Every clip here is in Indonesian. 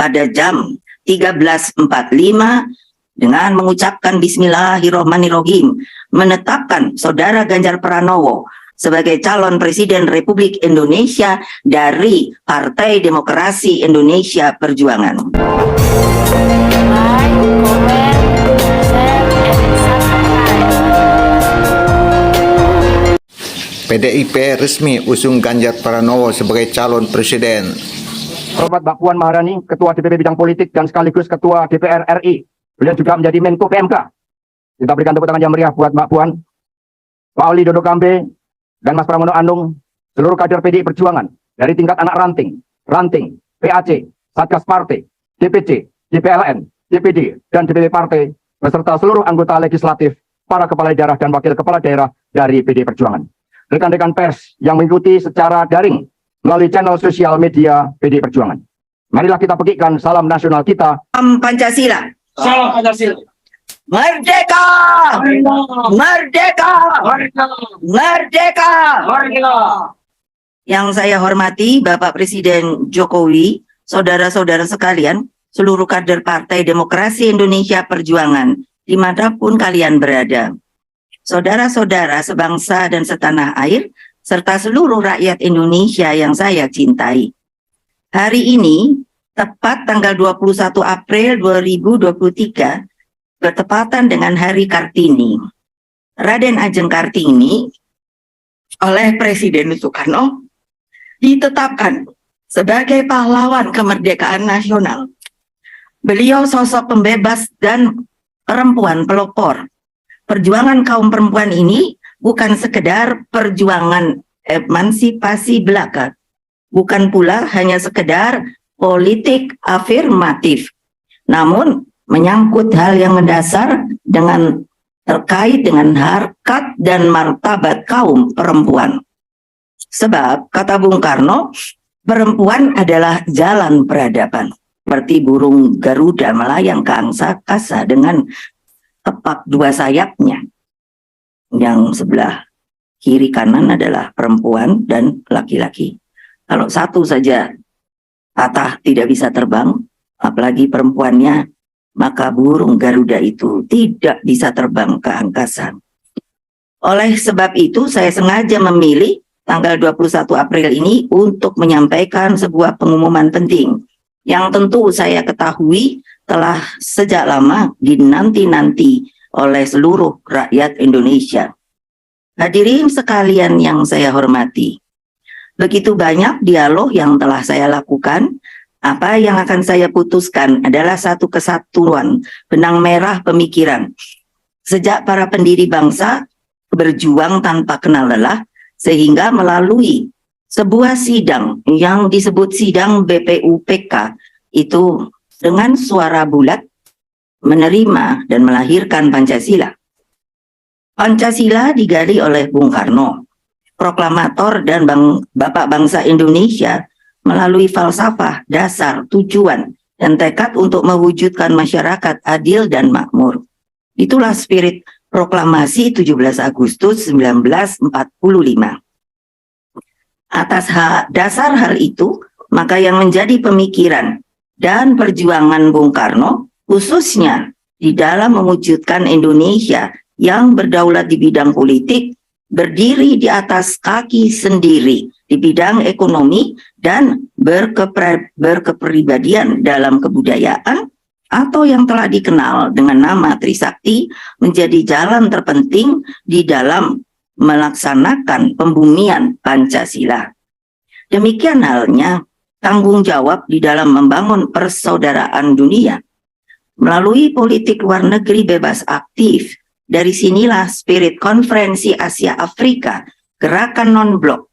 pada jam 13.45 dengan mengucapkan Bismillahirrohmanirrohim, menetapkan Saudara Ganjar Pranowo sebagai calon Presiden Republik Indonesia dari Partai Demokrasi Indonesia Perjuangan. PDIP resmi usung Ganjar Pranowo sebagai calon presiden. Hormat Mbak Puan Maharani, Ketua DPP Bidang Politik dan sekaligus Ketua DPR RI. Beliau juga menjadi Menko PMK. Kita berikan tepuk tangan yang meriah buat Mbak Puan, Pak Oli Dodo Kambe, dan Mas Pramono Anung, seluruh kader PDI Perjuangan dari tingkat anak ranting, PAC, Satgas Partai, DPC, DPLN, DPD, dan DPP Partai, beserta seluruh anggota legislatif, para kepala daerah dan wakil kepala daerah dari PDI Perjuangan. Rekan-rekan pers yang mengikuti secara daring melalui channel sosial media PDI Perjuangan. Marilah kita petikkan salam nasional kita. Pancasila. Salam Pancasila. Merdeka! Merdeka! Merdeka! Merdeka! Yang saya hormati Bapak Presiden Jokowi, saudara-saudara sekalian, seluruh kader Partai Demokrasi Indonesia Perjuangan, dimanapun kalian berada. Saudara-saudara sebangsa dan setanah air, serta seluruh rakyat Indonesia yang saya cintai. Hari ini, tepat tanggal 21 April 2023, bertepatan dengan Hari Kartini. Raden Ajeng Kartini oleh Presiden Soekarno ditetapkan sebagai pahlawan kemerdekaan nasional. Beliau sosok pembebas dan perempuan pelopor. Perjuangan kaum perempuan ini bukan sekedar perjuangan emansipasi belaka, bukan pula hanya sekedar politik afirmatif, namun menyangkut hal yang mendasar terkait dengan harkat dan martabat kaum perempuan. Sebab, kata Bung Karno, perempuan adalah jalan peradaban. Seperti burung Garuda melayang ke angkasa dengan tepak dua sayapnya. Yang sebelah kiri kanan adalah perempuan dan laki-laki. Kalau satu saja patah tidak bisa terbang, apalagi perempuannya, maka burung Garuda itu tidak bisa terbang ke angkasa. Oleh sebab itu, saya sengaja memilih tanggal 21 April ini untuk menyampaikan sebuah pengumuman penting yang tentu saya ketahui telah sejak lama dinanti-nanti oleh seluruh rakyat Indonesia. Hadirin sekalian yang saya hormati, begitu banyak dialog yang telah saya lakukan. Apa yang akan saya putuskan adalah satu kesatuan benang merah pemikiran. Sejak para pendiri bangsa berjuang tanpa kenal lelah, sehingga melalui sebuah sidang yang disebut sidang BPUPK itu dengan suara bulat menerima dan melahirkan Pancasila. Pancasila digali oleh Bung Karno, proklamator dan Bapak Bangsa Indonesia, melalui falsafah, dasar, tujuan, dan tekad untuk mewujudkan masyarakat adil dan makmur. Itulah spirit proklamasi 17 Agustus 1945. Atas dasar hal itu, maka yang menjadi pemikiran dan perjuangan Bung Karno, khususnya di dalam mewujudkan Indonesia yang berdaulat di bidang politik, berdiri di atas kaki sendiri di bidang ekonomi dan berkepribadian dalam kebudayaan, atau yang telah dikenal dengan nama Trisakti, menjadi jalan terpenting di dalam melaksanakan pembumian Pancasila. Demikian halnya tanggung jawab di dalam membangun persaudaraan dunia. Melalui politik luar negeri bebas aktif, dari sinilah spirit Konferensi Asia Afrika, Gerakan Non-Blok,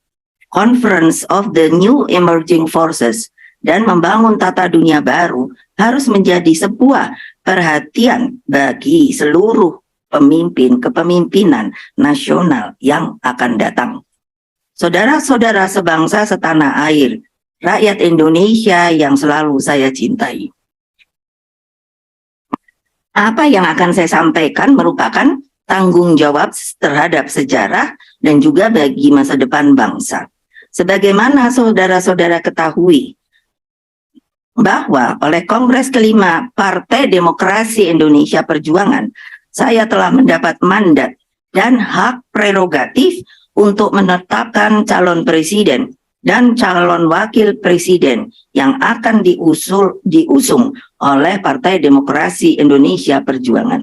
Conference of the New Emerging Forces, dan membangun tata dunia baru harus menjadi sebuah perhatian bagi seluruh pemimpin kepemimpinan nasional yang akan datang. Saudara-saudara sebangsa setanah air, rakyat Indonesia yang selalu saya cintai. Apa yang akan saya sampaikan merupakan tanggung jawab terhadap sejarah dan juga bagi masa depan bangsa. Sebagaimana saudara-saudara ketahui, bahwa oleh Kongres kelima Partai Demokrasi Indonesia Perjuangan, saya telah mendapat mandat dan hak prerogatif untuk menetapkan calon presiden dan calon wakil presiden yang akan diusung oleh Partai Demokrasi Indonesia Perjuangan.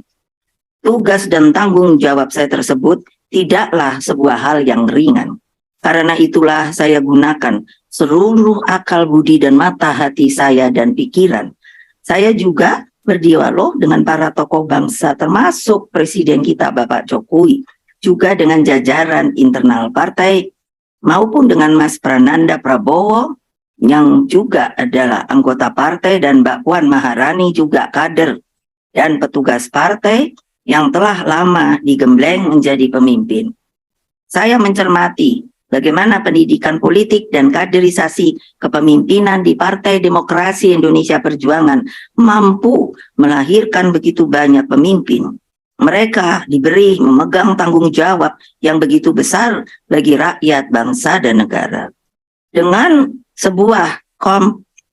Tugas dan tanggung jawab saya tersebut tidaklah sebuah hal yang ringan. Karena itulah saya gunakan seluruh akal budi dan mata hati saya dan pikiran. Saya juga berdialog dengan para tokoh bangsa termasuk Presiden kita Bapak Jokowi, juga dengan jajaran internal partai, maupun dengan Mas Prananda Prabowo yang juga adalah anggota partai dan Mbak Puan Maharani juga kader dan petugas partai yang telah lama digembleng menjadi pemimpin. Saya mencermati bagaimana pendidikan politik dan kaderisasi kepemimpinan di Partai Demokrasi Indonesia Perjuangan mampu melahirkan begitu banyak pemimpin. Mereka diberi memegang tanggung jawab yang begitu besar bagi rakyat, bangsa, dan negara. Dengan sebuah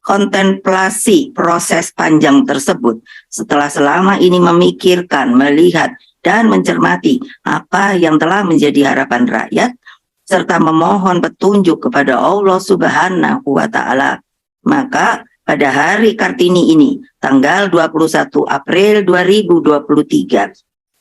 kontemplasi proses panjang tersebut, setelah selama ini memikirkan, melihat, dan mencermati apa yang telah menjadi harapan rakyat, serta memohon petunjuk kepada Allah Subhanahu wa Ta'ala, maka pada hari Kartini ini, tanggal 21 April 2023,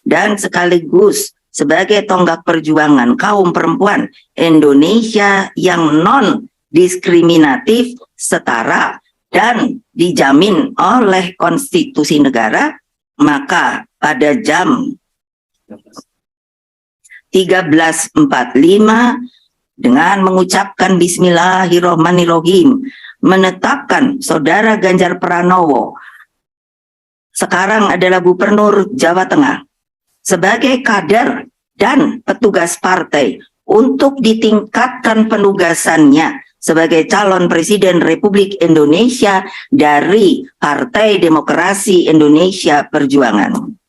dan sekaligus sebagai tonggak perjuangan kaum perempuan Indonesia yang non-diskriminatif, setara, dan dijamin oleh konstitusi negara, maka pada jam 13.45 dengan mengucapkan Bismillahirrohmanirrohim, menetapkan Saudara Ganjar Pranowo sekarang adalah Gubernur Jawa Tengah sebagai kader dan petugas partai untuk ditingkatkan penugasannya sebagai calon Presiden Republik Indonesia dari Partai Demokrasi Indonesia Perjuangan.